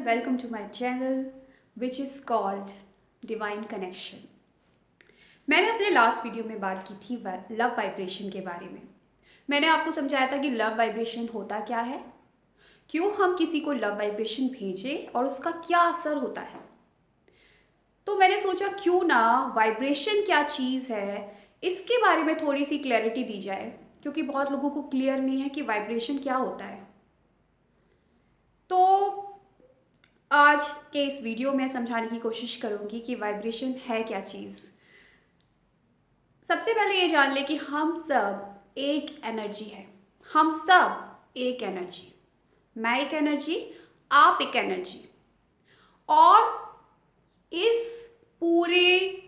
welcome to my channel which is called Divine Connection। मैंने अपने last video में बात की थी लव वाइब्रेशन के बारे में। मैंने आपको समझाया था कि लव वाइब्रेशन होता क्या है, क्यों हम किसी को लव वाइब्रेशन भेजें और उसका क्या असर होता है। तो मैंने सोचा क्यों ना वाइब्रेशन क्या चीज़ है इसके बारे में थोड़ी सी क्लैरिटी दी जाए, क्योंकि बहुत लोगों को क्लियर नहीं है कि वाइब्रेशन क्या होता है। तो आज के इस वीडियो में समझाने की कोशिश करूंगी कि वाइब्रेशन है क्या चीज़। सबसे पहले ये जान ले कि हम सब एक एनर्जी है। हम सब एक एनर्जी, मैं एक एनर्जी, आप एक एनर्जी। और इस पूरे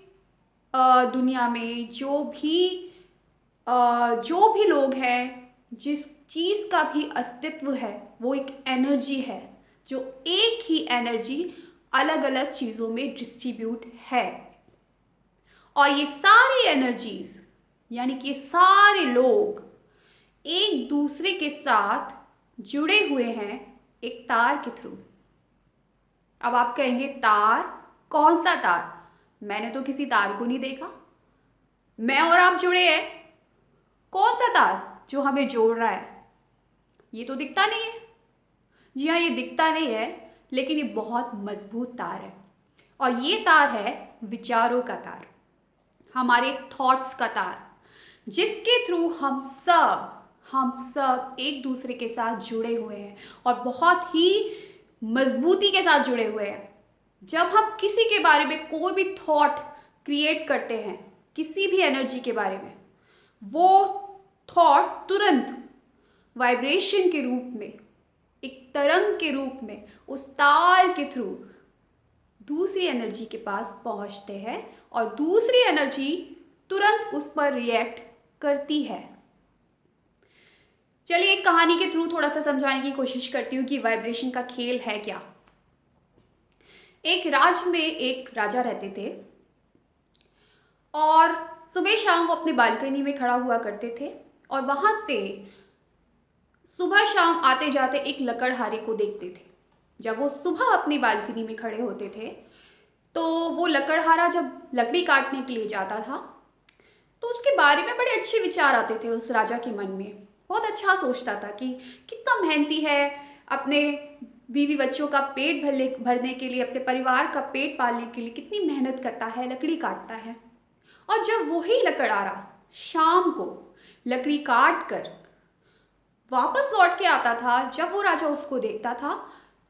दुनिया में जो भी लोग हैं, जिस चीज़ का भी अस्तित्व है, वो एक एनर्जी है, जो एक ही एनर्जी अलग अलग चीज़ों में डिस्ट्रीब्यूट है। और ये सारी एनर्जीज यानी कि सारे लोग एक दूसरे के साथ जुड़े हुए हैं एक तार के थ्रू। अब आप कहेंगे तार, कौन सा तार? मैंने तो किसी तार को नहीं देखा। मैं और आप जुड़े हैं, कौन सा तार जो हमें जोड़ रहा है? ये तो दिखता नहीं है। जी हाँ, ये दिखता नहीं है, लेकिन ये बहुत मजबूत तार है। और ये तार है विचारों का तार, हमारे थॉट्स का तार, जिसके थ्रू हम सब एक दूसरे के साथ जुड़े हुए हैं और बहुत ही मजबूती के साथ जुड़े हुए हैं। जब हम किसी के बारे में कोई भी थॉट क्रिएट करते हैं, किसी भी एनर्जी के बारे में, वो थॉट तुरंत वाइब्रेशन के रूप में, एक तरंग के रूप में उस तार के थ्रू दूसरी एनर्जी के पास पहुंचते हैं और दूसरी एनर्जी तुरंत उस पर रिएक्ट करती है। चलिए एक कहानी के थ्रू थोड़ा सा समझाने की कोशिश करती हूँ कि वाइब्रेशन का खेल है क्या। एक राज्य में एक राजा रहते थे और सुबह शाम वो अपने बालकनी में खड़ा हुआ करते थे और वहां से सुबह शाम आते जाते एक लकड़हारे को देखते थे। जब वो सुबह अपनी बालकनी में खड़े होते थे तो वो लकड़हारा जब लकड़ी काटने के लिए जाता था तो उसके बारे में बड़े अच्छे विचार आते थे उस राजा के मन में। बहुत अच्छा सोचता था कि कितना मेहनती है, अपने बीवी बच्चों का पेट भरने के लिए, अपने परिवार का पेट पालने के लिए कितनी मेहनत करता है, लकड़ी काटता है। और जब वही लकड़हारा शाम को लकड़ी काट कर वापस लौट के आता था, जब वो राजा उसको देखता था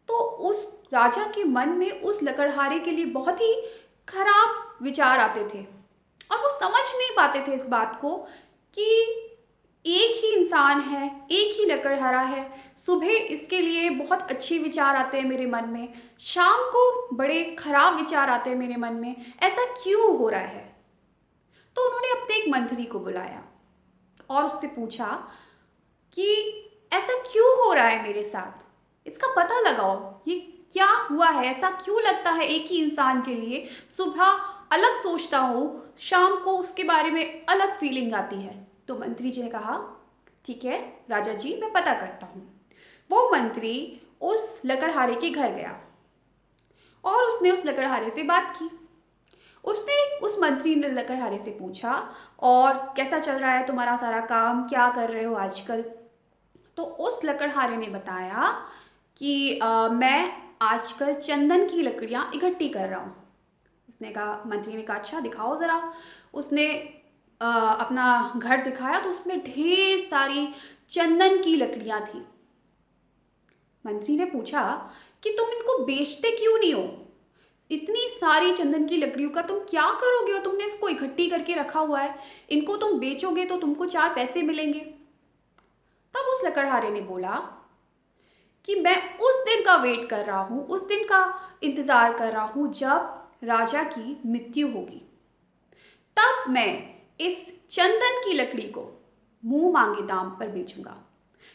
तो उस राजा के मन में उस लकड़हारे के लिए बहुत ही खराब विचार आते थे और वो समझ नहीं पाते थे इस बात को कि एक ही इंसान है, एक ही लकड़हारा है। सुबह इसके लिए बहुत अच्छे विचार आते हैं मेरे मन में, शाम को बड़े खराब विचार आते हैं मेरे मन में, ऐसा क्यों हो रहा है? तो उन्होंने अपने एक मंत्री को बुलाया और उससे पूछा कि ऐसा क्यों हो रहा है मेरे साथ, इसका पता लगाओ, ये क्या हुआ है, ऐसा क्यों लगता है एक ही इंसान के लिए सुबह अलग सोचता हूँ, शाम को उसके बारे में अलग फीलिंग आती है। तो मंत्री जी ने कहा ठीक है राजा जी, मैं पता करता हूँ। वो मंत्री उस लकड़हारे के घर गया और उसने उस लकड़हारे से बात की। उसने उस मंत्री ने लकड़हारे से पूछा, और कैसा चल रहा है तुम्हारा सारा काम, क्या कर रहे हो आजकल? तो उस लकड़हारे ने बताया कि मैं आजकल चंदन की लकड़ियां इकट्ठी कर रहा हूँ। उसने कहा, मंत्री ने कहा अच्छा दिखाओ जरा। उसने अपना घर दिखाया तो उसमें ढेर सारी चंदन की लकड़ियां थी। मंत्री ने पूछा कि तुम इनको बेचते क्यों नहीं हो? इतनी सारी चंदन की लकड़ियों का तुम क्या करोगे? और तुमने इसको इकट्ठी करके रखा हुआ है, इनको तुम बेचोगे तो तुमको 4 पैसे मिलेंगे। तब उस लकड़हारे ने बोला कि मैं उस दिन का वेट कर रहा हूं, उस दिन का इंतजार कर रहा हूं जब राजा की मृत्यु होगी, तब मैं इस चंदन की लकड़ी को मुंह मांगे दाम पर बेचूंगा,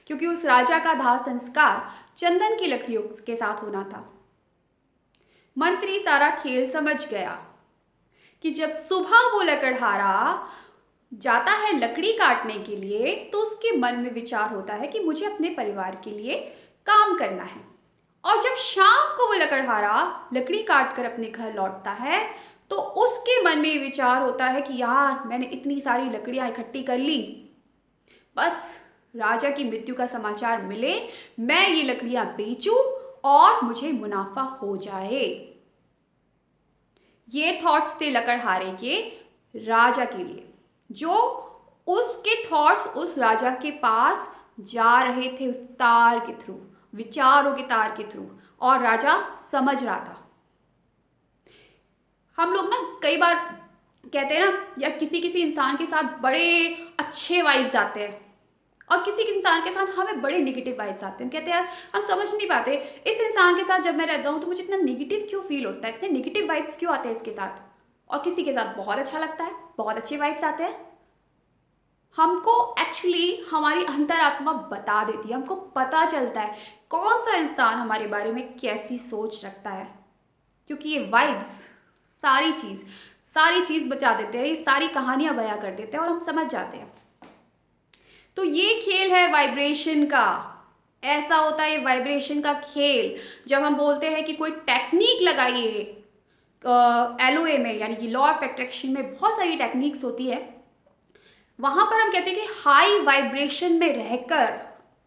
क्योंकि उस राजा का दाह संस्कार चंदन की लकड़ियों के साथ होना था। मंत्री सारा खेल समझ गया कि जब सुबह वो लकड़हारा जाता है लकड़ी काटने के लिए तो उसके मन में विचार होता है कि मुझे अपने परिवार के लिए काम करना है, और जब शाम को वो लकड़हारा लकड़ी काट कर अपने घर लौटता है तो उसके मन में ये विचार होता है कि यार मैंने इतनी सारी लकड़ियां इकट्ठी कर ली, बस राजा की मृत्यु का समाचार मिले, मैं ये लकड़ियां बेचूं और मुझे मुनाफा हो जाए। ये थॉट्स थे लकड़हारे के राजा के लिए, जो उसके थॉट्स उस राजा के पास जा रहे थे उस तार के थ्रू, विचारों के तार के थ्रू, और राजा समझ रहा था। हम लोग ना कई बार कहते हैं ना, या किसी किसी इंसान के साथ बड़े अच्छे वाइब्स आते हैं और किसी इंसान के साथ हमें बड़े नेगेटिव वाइब्स आते हैं। हम कहते हैं यार हम समझ नहीं पाते इस इंसान के साथ जब मैं रहता हूँ तो मुझे इतना नेगेटिव क्यों फील होता है, इतने नेगेटिव वाइब्स क्यों आते हैं इसके साथ, और किसी के साथ बहुत अच्छा लगता है, बहुत अच्छे वाइब्स आते हैं। हमको एक्चुअली हमारी अंतरात्मा बता देती है, हमको पता चलता है कौन सा इंसान हमारे बारे में कैसी सोच रखता है, क्योंकि ये वाइब्स सारी चीज बता देते हैं, ये सारी कहानियां बयां कर देते हैं और हम समझ जाते हैं। तो ये खेल है वाइब्रेशन का, ऐसा होता है वाइब्रेशन का खेल। जब हम बोलते हैं कि कोई टेक्निक लगाइए एलओए में, यानी कि लॉ ऑफ अट्रैक्शन में बहुत सारी टेक्निक्स होती है, वहां पर हम कहते हैं कि हाई वाइब्रेशन में रहकर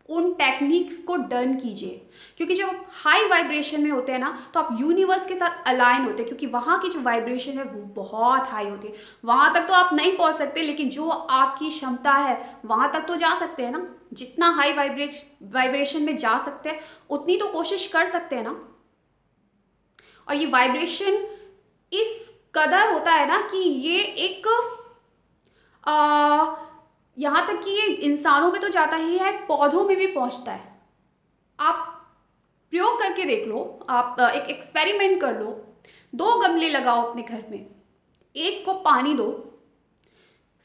उन टेक्निक्स को डन कीजिए, क्योंकि जब आप हाई वाइब्रेशन में होते हैं ना तो आप यूनिवर्स के साथ अलाइन होते हैं, क्योंकि वहां की जो वाइब्रेशन है वो बहुत हाई होती है। वहां तक तो आप नहीं पहुंच सकते, लेकिन जो आपकी क्षमता है वहां तक तो जा सकते हैं ना। जितना हाई वाइब्रेशन में जा सकते हैं उतनी तो कोशिश कर सकते हैं ना। और ये वाइब्रेशन इस कदर होता है ना कि ये एक यहाँ तक कि ये इंसानों में तो जाता ही है, पौधों में भी पहुंचता है। आप प्रयोग करके देख लो, आप एक एक्सपेरिमेंट कर लो, 2 गमले लगाओ अपने घर में, एक को पानी दो,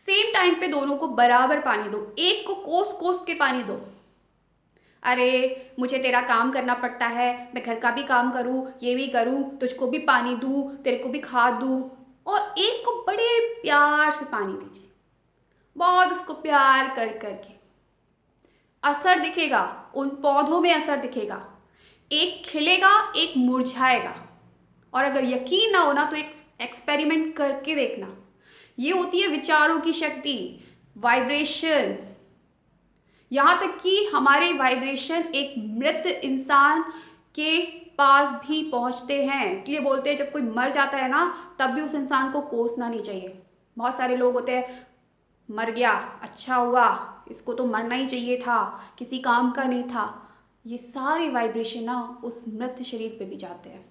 सेम टाइम पे दोनों को बराबर पानी दो, एक को कोस कोस के पानी दो। अरे मुझे तेरा काम करना पड़ता है, मैं घर का भी काम करूं, ये भी करूं, तुझको भी पानी दूं, तेरे को भी खाद दूं, और एक को बड़े प्यार से पानी दीजिए, बहुत उसको प्यार कर करके। असर दिखेगा, उन पौधों में असर दिखेगा, एक खिलेगा एक मुरझाएगा। और अगर यकीन ना होना तो एक एक्सपेरिमेंट करके देखना। ये होती है विचारों की शक्ति, वाइब्रेशन। यहां तक कि हमारे वाइब्रेशन एक मृत इंसान के पास भी पहुंचते हैं। इसलिए बोलते हैं जब कोई मर जाता है ना तब भी उस इंसान को कोसना नहीं चाहिए। बहुत सारे लोग होते हैं, मर गया अच्छा हुआ, इसको तो मरना ही चाहिए था, किसी काम का नहीं था। ये सारे वाइब्रेशन ना उस मृत शरीर पे भी जाते हैं।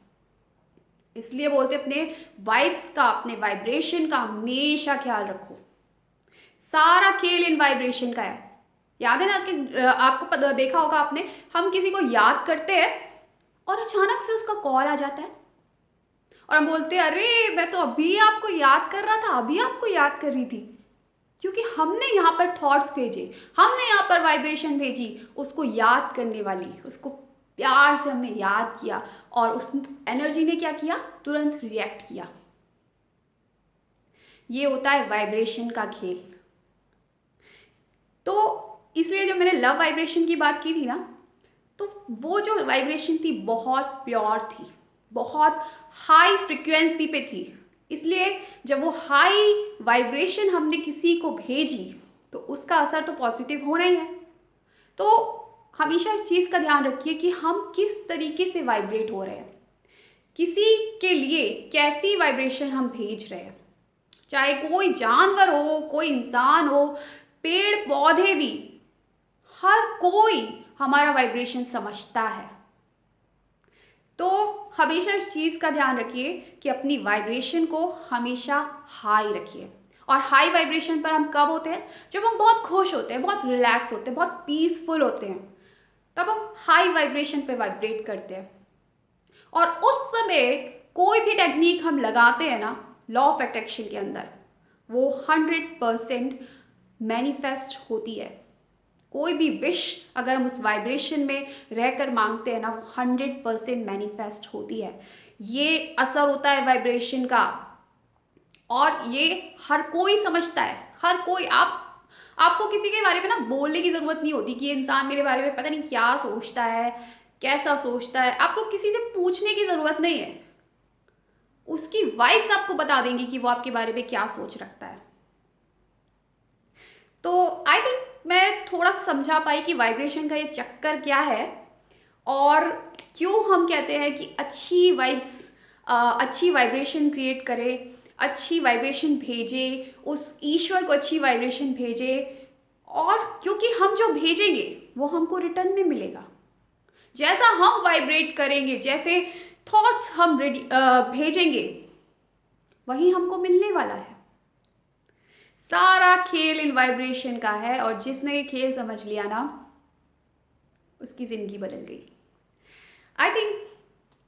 इसलिए बोलते अपने वाइब्स का, अपने वाइब्रेशन का हमेशा ख्याल रखो। सारा खेल इन वाइब्रेशन का है। याद है ना कि आपको देखा होगा आपने, हम किसी को याद करते हैं और अचानक से उसका कॉल आ जाता है और हम बोलते हैं अरे मैं तो अभी आपको याद कर रहा था, अभी आपको याद कर रही थी, क्योंकि हमने यहाँ पर थॉट्स भेजे, हमने यहाँ पर वाइब्रेशन भेजी उसको याद करने वाली, उसको प्यार से हमने याद किया और उस एनर्जी ने क्या किया, तुरंत रिएक्ट किया। ये होता है वाइब्रेशन का खेल। तो इसलिए जब मैंने लव वाइब्रेशन की बात की थी ना, तो वो जो वाइब्रेशन थी बहुत प्योर थी, बहुत हाई फ्रिक्वेंसी पे थी। इसलिए जब वो हाई वाइब्रेशन हमने किसी को भेजी तो उसका असर तो पॉजिटिव होना ही है। तो हमेशा इस चीज़ का ध्यान रखिए कि हम किस तरीके से वाइब्रेट हो रहे हैं, किसी के लिए कैसी वाइब्रेशन हम भेज रहे हैं। चाहे कोई जानवर हो, कोई इंसान हो, पेड़ पौधे भी, हर कोई हमारा वाइब्रेशन समझता है। तो हमेशा इस चीज़ का ध्यान रखिए कि अपनी वाइब्रेशन को हमेशा हाई रखिए। और हाई वाइब्रेशन पर हम कब होते हैं, जब हम बहुत खुश होते हैं, बहुत रिलैक्स होते हैं, बहुत पीसफुल होते हैं, तब हम हाई वाइब्रेशन पे वाइब्रेट करते हैं। और उस समय कोई भी टेक्निक हम लगाते हैं ना लॉ ऑफ अट्रैक्शन के अंदर, वो 100% मैनिफेस्ट होती है। कोई भी विश अगर हम उस वाइब्रेशन में रहकर मांगते हैं ना, वो 100% मैनिफेस्ट होती है। ये असर होता है वाइब्रेशन का, और ये हर कोई समझता है, हर कोई। आपको किसी के बारे में ना बोलने की जरूरत नहीं होती कि ये इंसान मेरे बारे में पता नहीं क्या सोचता है, कैसा सोचता है, आपको किसी से पूछने की ज़रूरत नहीं है। उसकी वाइब्स आपको बता देंगी कि वो आपके बारे में क्या सोच रखता है। तो आई थिंक मैं थोड़ा सा समझा पाई कि वाइब्रेशन का ये चक्कर क्या है और क्यों हम कहते हैं कि अच्छी वाइब्स, अच्छी वाइब्रेशन क्रिएट करें, अच्छी वाइब्रेशन भेजे, उस ईश्वर को अच्छी वाइब्रेशन भेजे। और क्योंकि हम जो भेजेंगे वो हमको रिटर्न में मिलेगा। जैसा हम वाइब्रेट करेंगे, जैसे थॉट्स हम भेजेंगे, वही हमको मिलने वाला है। सारा खेल इन वाइब्रेशन का है और जिसने ये खेल समझ लिया ना, उसकी ज़िंदगी बदल गई। आई थिंक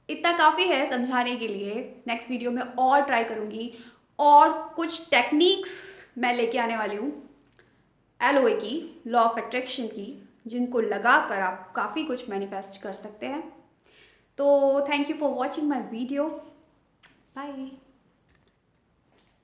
इतना काफ़ी है समझाने के लिए। नेक्स्ट वीडियो में और ट्राई करूँगी और कुछ टेक्निक्स मैं लेके आने वाली हूँ एलओए की, लॉ ऑफ अट्रैक्शन की, जिनको लगा कर आप काफ़ी कुछ मैनिफेस्ट कर सकते हैं। तो thank you for watching my video. Bye.